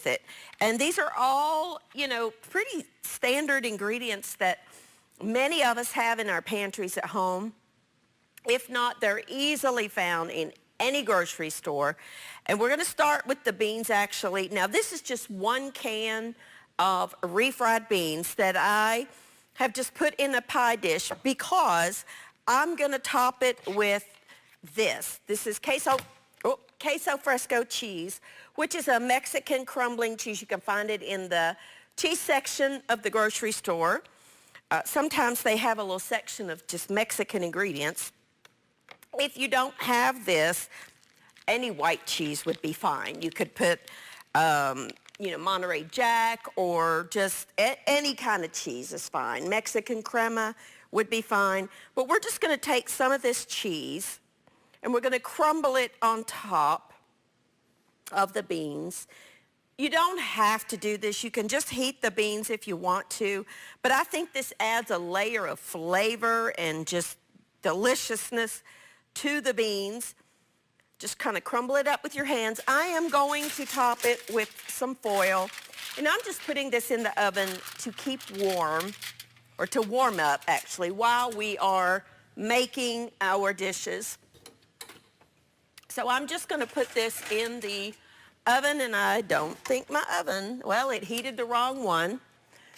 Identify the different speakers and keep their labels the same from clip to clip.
Speaker 1: it. And these are all, pretty standard ingredients that many of us have in our pantries at home. If not, they're easily found in any grocery store. And we're going to start with the beans, actually. Now, this is just 1 can of refried beans that I have just put in a pie dish because I'm going to top it with this. This is queso fresco cheese, which is a Mexican crumbling cheese. You can find it in the cheese section of the grocery store. Sometimes they have a little section of just Mexican ingredients. If you don't have this, any white cheese would be fine. You could put, Monterey Jack or just any kind of cheese is fine. Mexican crema would be fine. But we're just going to take some of this cheese and we're going to crumble it on top of the beans. You don't have to do this. You can just heat the beans if you want to. But I think this adds a layer of flavor and just deliciousness to the beans. Just kind of crumble it up with your hands. I am going to top it with some foil. And I'm just putting this in the oven to keep warm, or to warm up, actually, while we are making our dishes. So I'm just going to put this in the oven, and I don't think my oven, well, it heated the wrong one.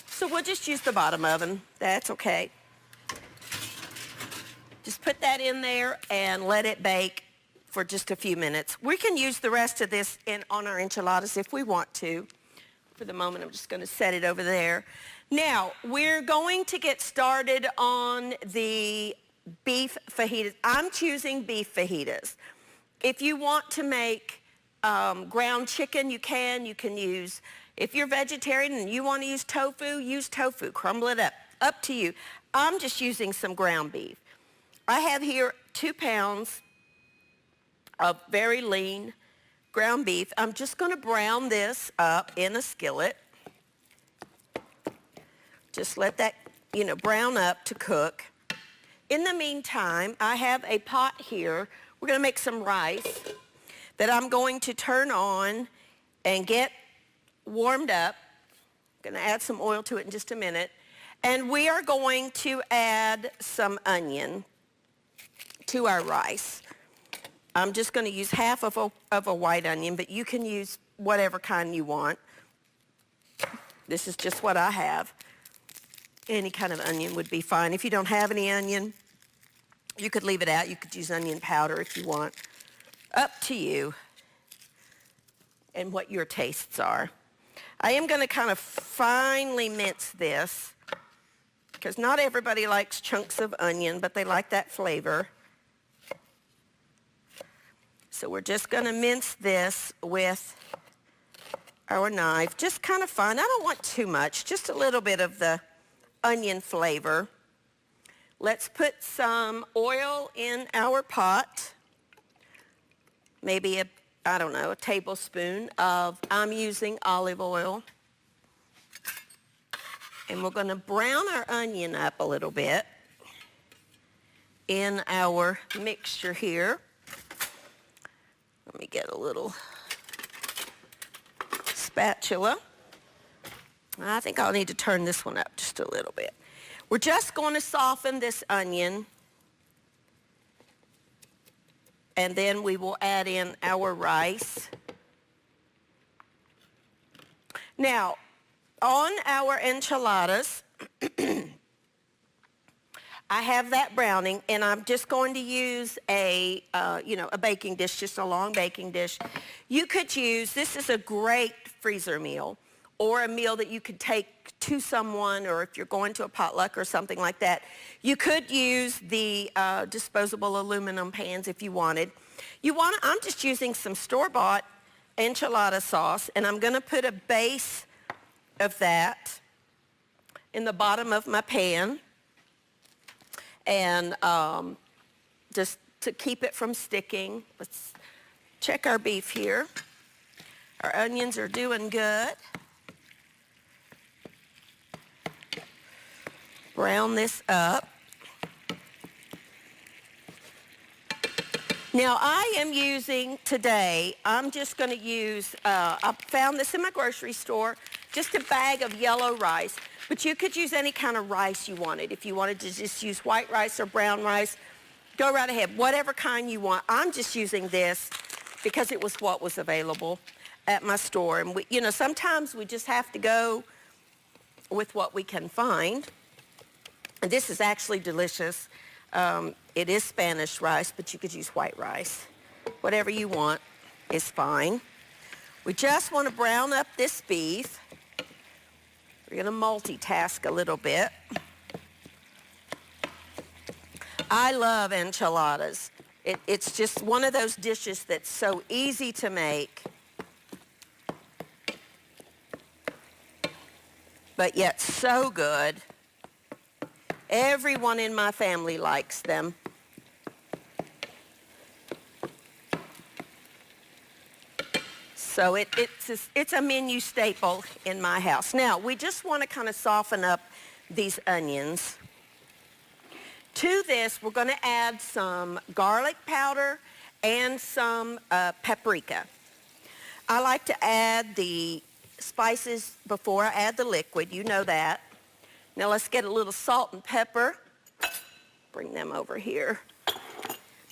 Speaker 1: So we'll just use the bottom oven. That's okay. Just put that in there and let it bake for just a few minutes. We can use the rest of this on our enchiladas if we want to. For the moment, I'm just going to set it over there. Now, we're going to get started on the beef fajitas. I'm choosing beef fajitas. If you want to make ground chicken, you can use, if you're vegetarian and you want to use tofu, crumble it up to you. I'm just using some ground beef. I have here 2 pounds of very lean ground beef. I'm just going to brown this up in a skillet. Just let that, brown up to cook. In the meantime, I have a pot here. We're going to make some rice that I'm going to turn on and get warmed up. I'm going to add some oil to it in just a minute. And we are going to add some onion to our rice. I'm just going to use half of a white onion, but you can use whatever kind you want. This is just what I have. Any kind of onion would be fine. If you don't have any onion, you could leave it out. You could use onion powder if you want. Up to you and what your tastes are. I am going to kind of finely mince this because not everybody likes chunks of onion, but they like that flavor. So we're just going to mince this with our knife, just kind of fine. I don't want too much, just a little bit of the onion flavor. Let's put some oil in our pot, maybe a tablespoon of, I'm using olive oil. And we're going to brown our onion up a little bit in our mixture here. Let me get a little spatula. I think I'll need to turn this one up just a little bit. We're just going to soften this onion. And then we will add in our rice. Now, on our enchiladas, I have that browning, and I'm just going to use a baking dish, just a long baking dish. You could use, this is a great freezer meal, or a meal that you could take to someone, or if you're going to a potluck or something like that. You could use the disposable aluminum pans if you wanted. I'm just using some store-bought enchilada sauce, and I'm going to put a base of that in the bottom of my pan. And just to keep it from sticking, let's check our beef here. Our onions are doing good. Brown this up. Now, I am using today, I'm just going to use, I found this in my grocery store, just a bag of yellow rice. But you could use any kind of rice you wanted. If you wanted to just use white rice or brown rice, go right ahead, whatever kind you want. I'm just using this because it was what was available at my store. And we, you know, sometimes we just have to go with what we can find. And this is actually delicious. It is Spanish rice, but you could use white rice. Whatever you want is fine. We just want to brown up this beef. We're going to multitask a little bit. I love enchiladas. It's just one of those dishes that's so easy to make, but yet so good. Everyone in my family likes them. So it's a menu staple in my house. Now, we just want to kind of soften up these onions. To this, we're going to add some garlic powder and some paprika. I like to add the spices before I add the liquid. You know that. Now let's get a little salt and pepper. Bring them over here.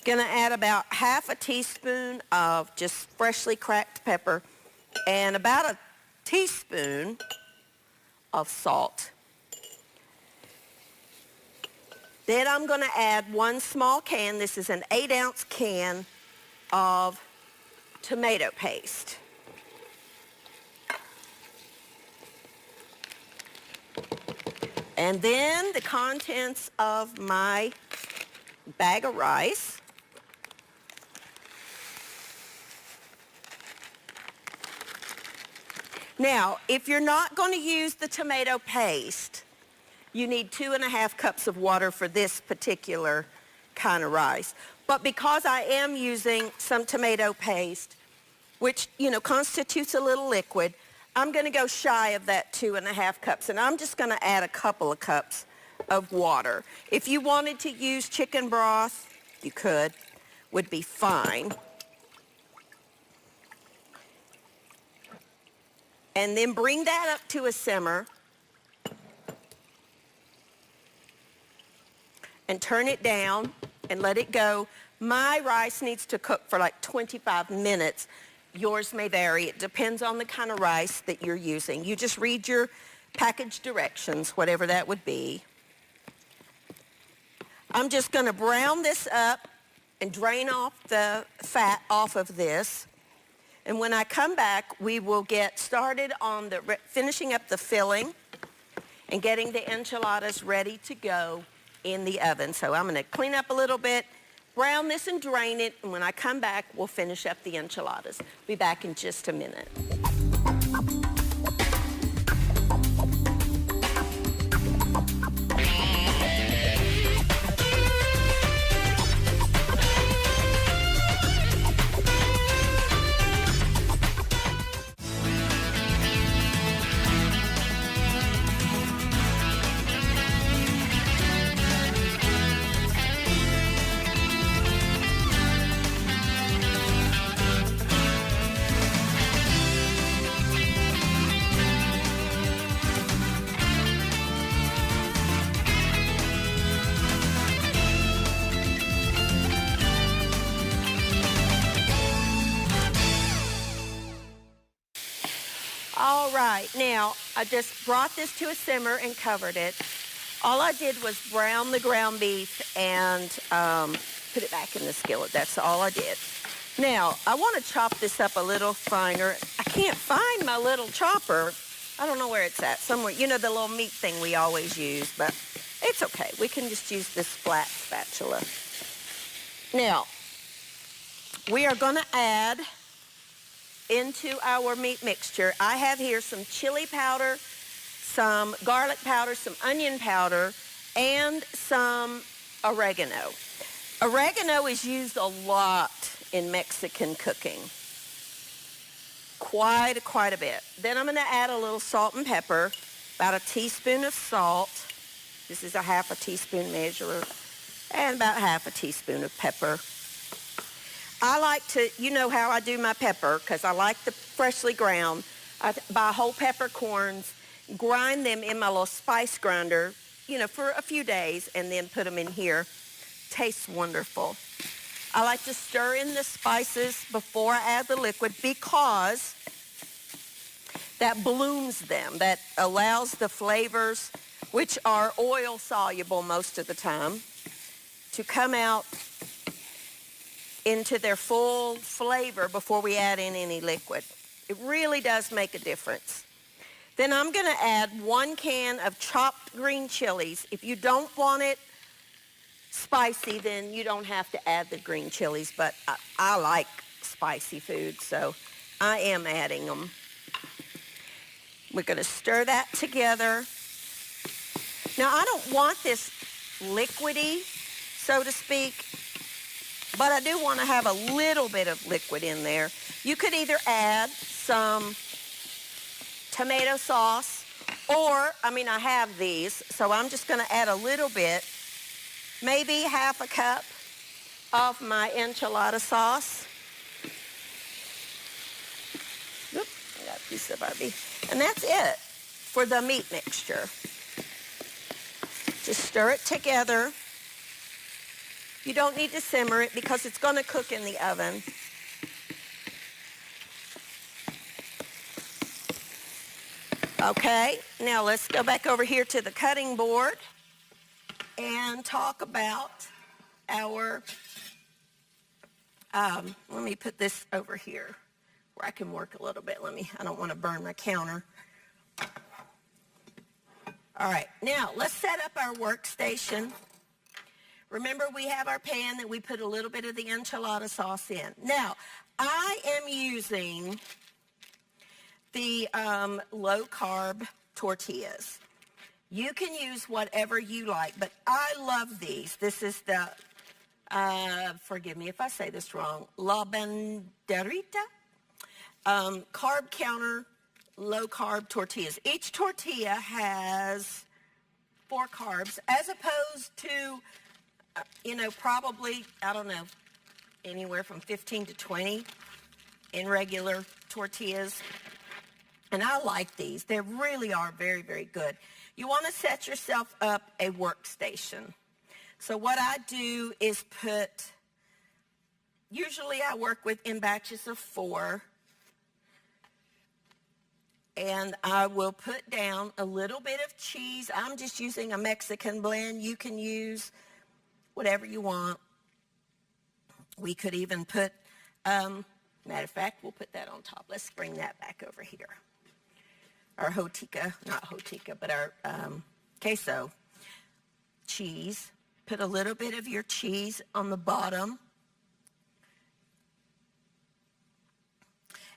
Speaker 1: Going to add about half a teaspoon of just freshly cracked pepper and about a teaspoon of salt. Then I'm going to add one small can. This is an 8-ounce can of tomato paste. And then the contents of my bag of rice. Now, if you're not going to use the tomato paste, you need 2.5 cups of water for this particular kind of rice. But because I am using some tomato paste, which, you know, constitutes a little liquid, I'm going to go shy of that 2.5 cups, and I'm just going to add a couple of cups of water. If you wanted to use chicken broth, you could, would be fine. And then bring that up to a simmer and turn it down and let it go. My rice needs to cook for like 25 minutes. Yours may vary. It depends on the kind of rice that you're using. You just read your package directions, whatever that would be. I'm just going to brown this up and drain off the fat off of this. And when I come back, we will get started on finishing up the filling and getting the enchiladas ready to go in the oven. So I'm going to clean up a little bit, brown this and drain it, and when I come back, we'll finish up the enchiladas. Be back in just a minute. All right, now I just brought this to a simmer and covered it. All I did was brown the ground beef and put it back in the skillet. That's all I did. Now, I want to chop this up a little finer. I can't find my little chopper. I don't know where it's at. Somewhere, you know, the little meat thing we always use, but it's okay. We can just use this flat spatula. Now, we are going to add into our meat mixture. I have here some chili powder, some garlic powder, some onion powder, and some oregano. Oregano is used a lot in Mexican cooking. Quite a bit. Then I'm going to add a little salt and pepper, about a teaspoon of salt. This is a half a teaspoon measure, and about half a teaspoon of pepper. I like to, you know how I do my pepper, because I like the freshly ground. I buy whole peppercorns, grind them in my little spice grinder, you know, for a few days, and then put them in here. Tastes wonderful. I like to stir in the spices before I add the liquid because that blooms them, that allows the flavors, which are oil soluble most of the time, to come out into their full flavor before we add in any liquid. It really does make a difference. Then I'm going to add 1 can of chopped green chilies. If you don't want it spicy, then you don't have to add the green chilies, but I like spicy food, so I am adding them. We're going to stir that together. Now, I don't want this liquidy, so to speak, but I do want to have a little bit of liquid in there. You could either add some tomato sauce or, I have these, so I'm just going to add a little bit, maybe half a cup of my enchilada sauce. Oop, I got a piece of our beef. And that's it for the meat mixture. Just stir it together. You don't need to simmer it because it's going to cook in the oven. Okay, now let's go back over here to the cutting board and talk about our, let me put this over here where I can work a little bit. I don't want to burn my counter. All right, now let's set up our workstation. Remember, we have our pan that we put a little bit of the enchilada sauce in. Now, I am using the low-carb tortillas. You can use whatever you like, but I love these. This is the, forgive me if I say this wrong, La Banderita carb counter low-carb tortillas. Each tortilla has 4 carbs as opposed to, probably, I don't know, anywhere from 15 to 20 in regular tortillas. And I like these. They really are very, very good. You want to set yourself up a workstation. So what I do is usually I work in batches of 4. And I will put down a little bit of cheese. I'm just using a Mexican blend. You can use whatever you want. We could even put, matter of fact, we'll put that on top. Let's bring that back over here. Our not hotika, but our queso cheese. Put a little bit of your cheese on the bottom.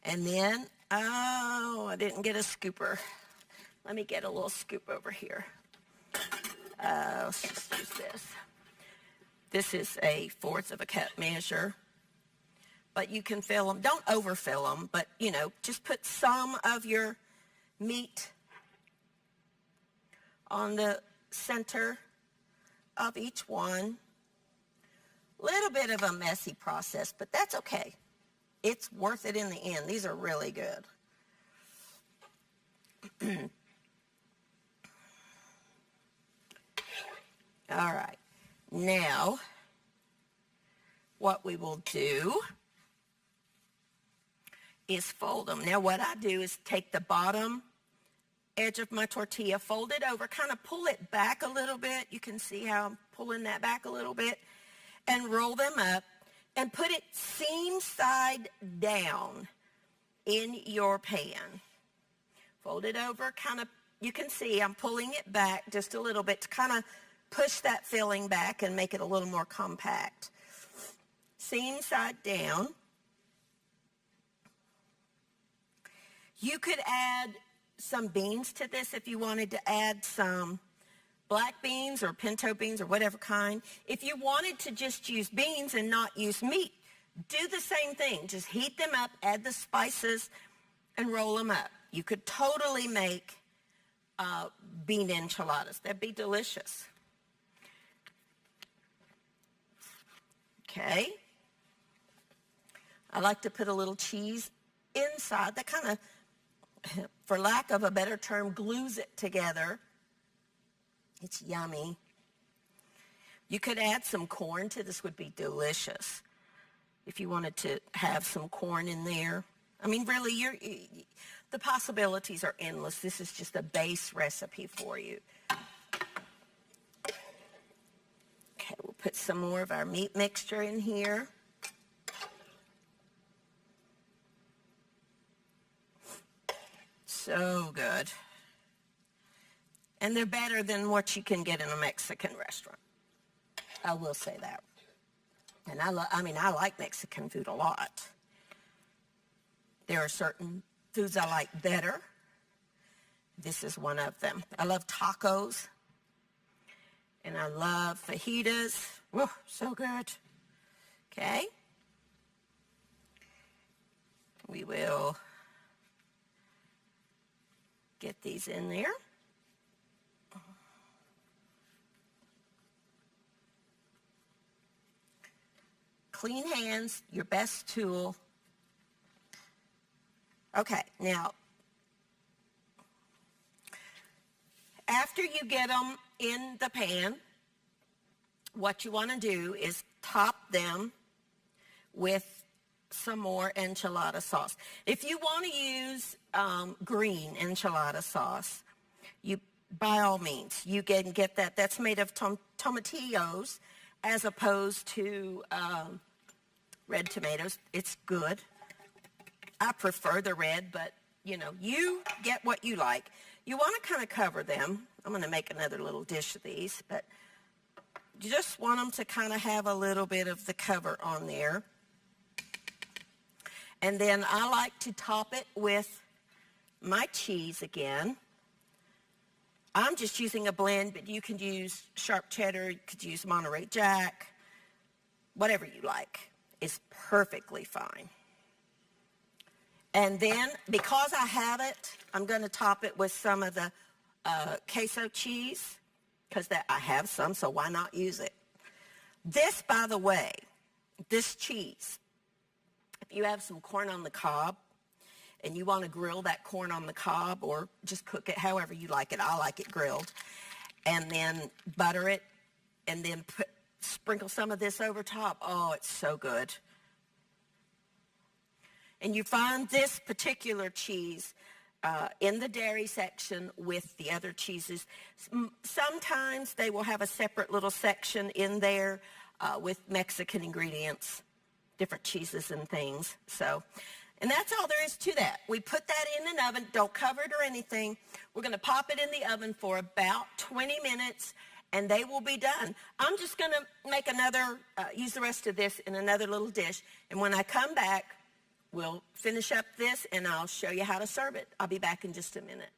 Speaker 1: And then, I didn't get a scooper. Let me get a little scoop over here. Let's just use this. This is a 1/4 of a cup measure. But you can fill them. Don't overfill them, but, just put some of your meat on the center of each one. Little bit of a messy process, but that's okay. It's worth it in the end. These are really good. All right. Now, what we will do is fold them. Now, what I do is take the bottom edge of my tortilla, fold it over, kind of pull it back a little bit. You can see how I'm pulling that back a little bit, and roll them up and put it seam side down in your pan. Fold it over, kind of, you can see I'm pulling it back just a little bit to kind of push that filling back and make it a little more compact. Seam side down. You could add some beans to this if you wanted to add some black beans or pinto beans or whatever kind. If you wanted to just use beans and not use meat, do the same thing. Just heat them up, add the spices, and roll them up. You could totally make bean enchiladas. That'd be delicious. Okay. I like to put a little cheese inside. That kind of, for lack of a better term, glues it together. It's yummy. You could add some corn to this, would be delicious if you wanted to have some corn in there. I mean, really, the possibilities are endless. This is just a base recipe for you. Okay, we'll put some more of our meat mixture in here. So good. And they're better than what you can get in a Mexican restaurant. I will say that. And I like Mexican food a lot. There are certain foods I like better. This is one of them. I love tacos. And I love fajitas. Whoa, so good. Okay. We will get these in there. Clean hands, your best tool. Okay, now, after you get them in the pan, what you want to do is top them with some more enchilada sauce. If you want to use green enchilada sauce, by all means, you can get that. That's made of tomatillos as opposed to red tomatoes. It's good. I prefer the red, but, you get what you like. You want to kind of cover them. I'm going to make another little dish of these, but you just want them to kind of have a little bit of the cover on there. And then I like to top it with my cheese again. I'm just using a blend, but you can use sharp cheddar, you could use Monterey Jack, whatever you like is perfectly fine. And then, because I have it, I'm going to top it with some of the queso cheese, because I have some, so why not use it? This, by the way, this cheese, if you have some corn on the cob and you want to grill that corn on the cob or just cook it however you like it, I like it grilled, and then butter it and then sprinkle some of this over top. Oh, it's so good. And you find this particular cheese in the dairy section with the other cheeses. Sometimes they will have a separate little section in there with Mexican ingredients, different cheeses and things. And that's all there is to that. We put that in an oven. Don't cover it or anything. We're going to pop it in the oven for about 20 minutes, and they will be done. I'm just going to make use the rest of this in another little dish. And when I come back, we'll finish up this, and I'll show you how to serve it. I'll be back in just a minute.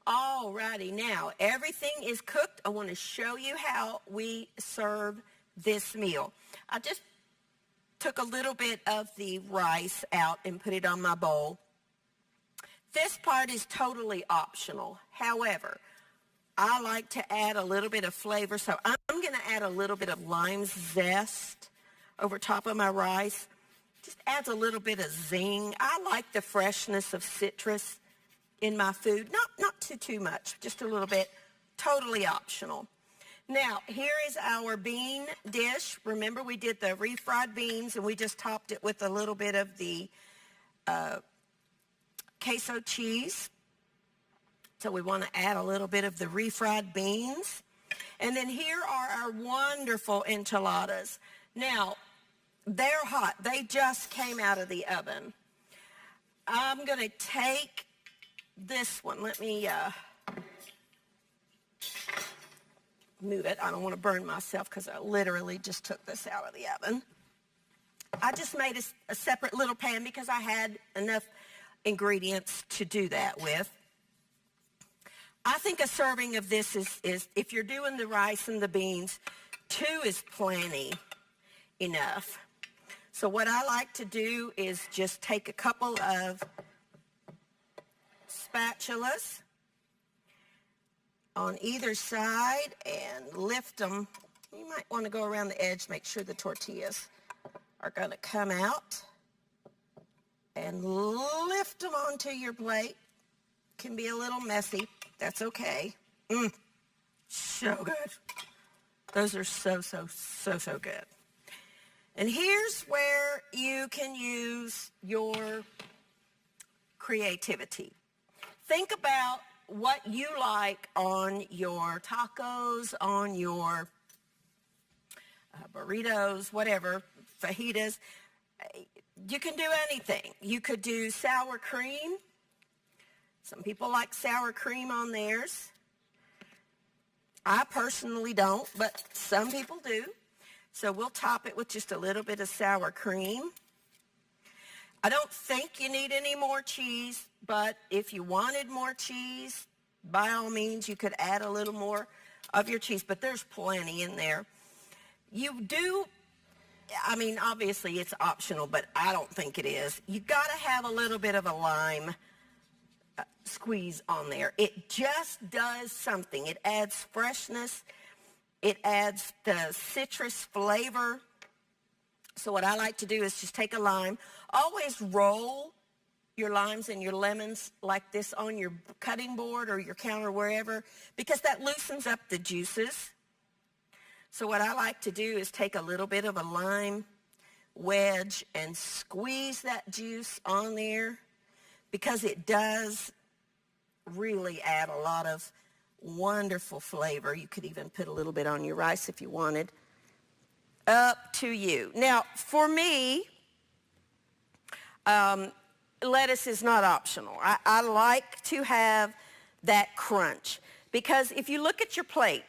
Speaker 1: Alrighty, now everything is cooked. I want to show you how we serve this meal. I just took a little bit of the rice out and put it on my bowl. This part is totally optional. However, I like to add a little bit of flavor, so I'm going to add a little bit of lime zest over top of my rice. Just adds a little bit of zing. I like the freshness of citrus in my food. Not too much, just a little bit. Totally optional. Now, here is our bean dish. Remember, we did the refried beans, and we just topped it with a little bit of the queso cheese. So we want to add a little bit of the refried beans. And then here are our wonderful enchiladas. Now, They're hot. They just came out of the oven. I'm going to take this one. Let me move it. I don't want to burn myself because I literally just took this out of the oven. I just made a separate little pan because I had enough ingredients to do that with. I think a serving of this is if you're doing the rice and the beans, 2 is plenty enough. So what I like to do is just take a couple of spatulas on either side and lift them. You might want to go around the edge, make sure the tortillas are going to come out, and lift them onto your plate. Can be a little messy. That's okay. So good. Those are so good. And here's where you can use your creativity. Think about what you like on your tacos, on your burritos, whatever, fajitas. You can do anything. You could do sour cream. Some people like sour cream on theirs. I personally don't, but some people do. So we'll top it with just a little bit of sour cream. I don't think you need any more cheese, but if you wanted more cheese, by all means, you could add a little more of your cheese, but there's plenty in there. You do, I mean, obviously it's optional, but I don't think it is. You got to have a little bit of a lime squeeze on there. It just does something. It adds freshness. It adds the citrus flavor. So what I like to do is just take a lime. Always roll your limes and your lemons like this on your cutting board or your counter, wherever, because that loosens up the juices. So what I like to do is take a little bit of a lime wedge and squeeze that juice on there, because it does really add a lot of wonderful flavor. You could even put a little bit on your rice if you wanted. Up to you. Now, for me, lettuce is not optional. I like to have that crunch, because if you look at your plate,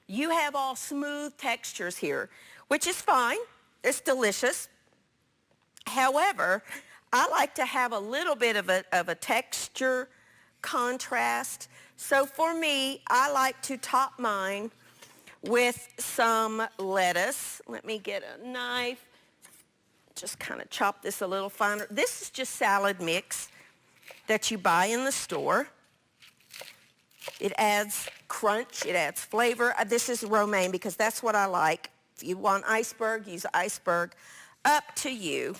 Speaker 1: you have all smooth textures here, which is fine. It's delicious. However, I like to have a little bit of a texture contrast. So for me, I like to top mine with some lettuce. Let me get a knife. Just kind of chop this a little finer. This is just salad mix that you buy in the store. It adds crunch. It adds flavor. This is romaine because that's what I like. If you want iceberg, use iceberg. Up to you.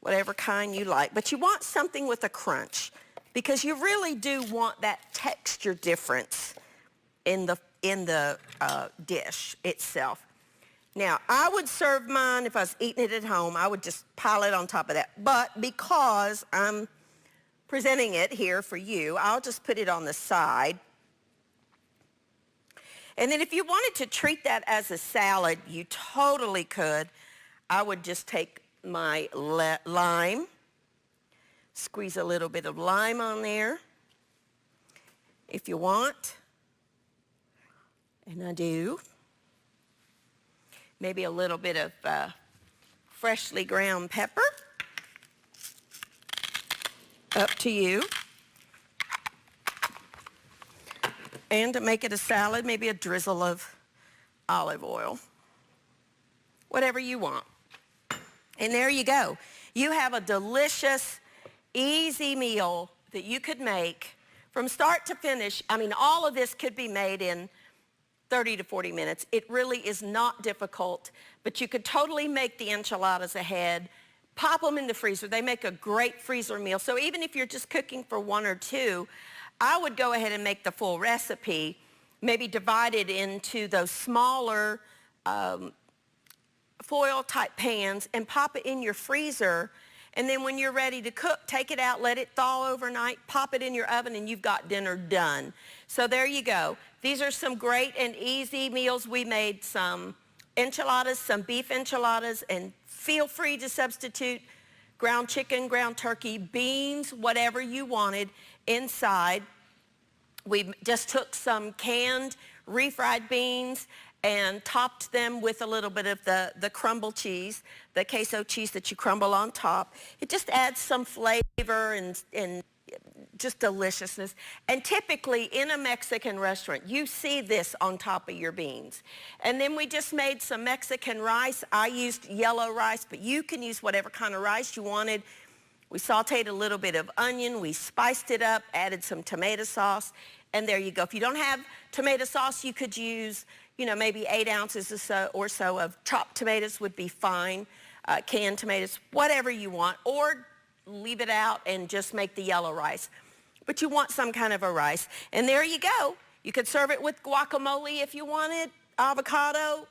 Speaker 1: Whatever kind you like. But you want something with a crunch, because you really do want that texture difference in the dish itself. Now, I would serve mine, if I was eating it at home, I would just pile it on top of that. But because I'm presenting it here for you, I'll just put it on the side. And then if you wanted to treat that as a salad, you totally could. I would just take my lime, squeeze a little bit of lime on there if you want. And I do. Maybe a little bit of freshly ground pepper. Up to you. And to make it a salad, maybe a drizzle of olive oil. Whatever you want. And there you go. You have a delicious, easy meal that you could make from start to finish. I mean, all of this could be made in 30 to 40 minutes. It really is not difficult, but you could totally make the enchiladas ahead, pop them in the freezer. They make a great freezer meal. So even if you're just cooking for 1 or 2, I would go ahead and make the full recipe, maybe divide it into those smaller foil type pans and pop it in your freezer. And then when you're ready to cook, take it out, let it thaw overnight, pop it in your oven, and you've got dinner done. So there you go. These are some great and easy meals. We made some enchiladas, some beef enchiladas, and feel free to substitute ground chicken, ground turkey, beans, whatever you wanted inside. We just took some canned refried beans and topped them with a little bit of the crumble cheese, the queso cheese that you crumble on top. It just adds some flavor and just deliciousness. And typically in a Mexican restaurant, you see this on top of your beans. And then we just made some Mexican rice. I used yellow rice, but you can use whatever kind of rice you wanted. We sauteed a little bit of onion, we spiced it up, added some tomato sauce, and there you go. If you don't have tomato sauce, you could use, you know, maybe 8 ounces or so of chopped tomatoes would be fine, canned tomatoes, whatever you want, or leave it out and just make the yellow rice. But you want some kind of a rice. And there you go. You could serve it with guacamole if you wanted, avocado,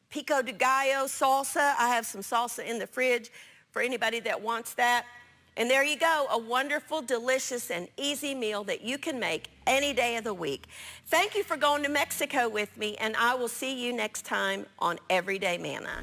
Speaker 1: pico de gallo, salsa. I have some salsa in the fridge for anybody that wants that. And there you go, a wonderful, delicious, and easy meal that you can make any day of the week. Thank you for going to Mexico with me, and I will see you next time on Everyday Manna.